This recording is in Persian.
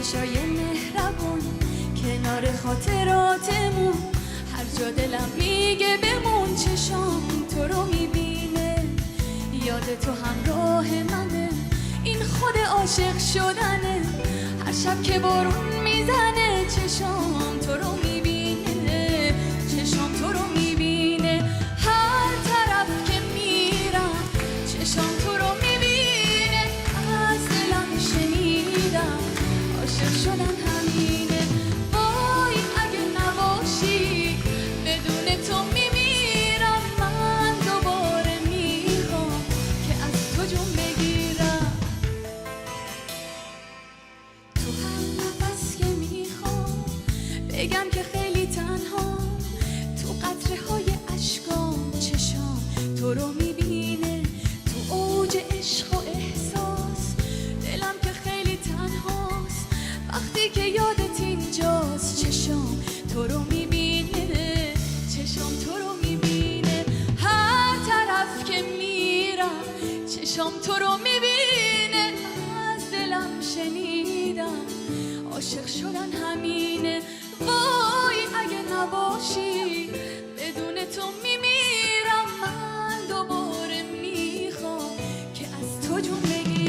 چشای مهربون کنار خاطراتمون، هر جا دلم میگه بمون چشام تو رو میبینه. یاد تو همراه منه، این خود عاشق شدنه. هر شب که بارون میزنه چشام تو رو میبینه، چشام تو رو میبینه. هر طرف که میرم چشام تو رو میبینه. از دلم شنیدم عاشق شدن همینه. وای اگه نباشی بدون تو میمیرم. من دوباره میخوام که از تو جون بگیرم. تو هر نفس که میخوام بگم که خیلی تنها، تو قطره های اشکام چشام تو رو میبینه. تو اوج عشق و احساس دلم که خیلی تنهاست، وقتی که یادت اینجاست چشام تو رو میبینه، چشام تو رو میبینه. هر طرف که میرم چشام تو رو میبینه. از دلم شنیدم عاشق شدن همینه. وای اگه نباشی بدون تو میمیرم. من دوباره میخوام که از تو جون بگیرم.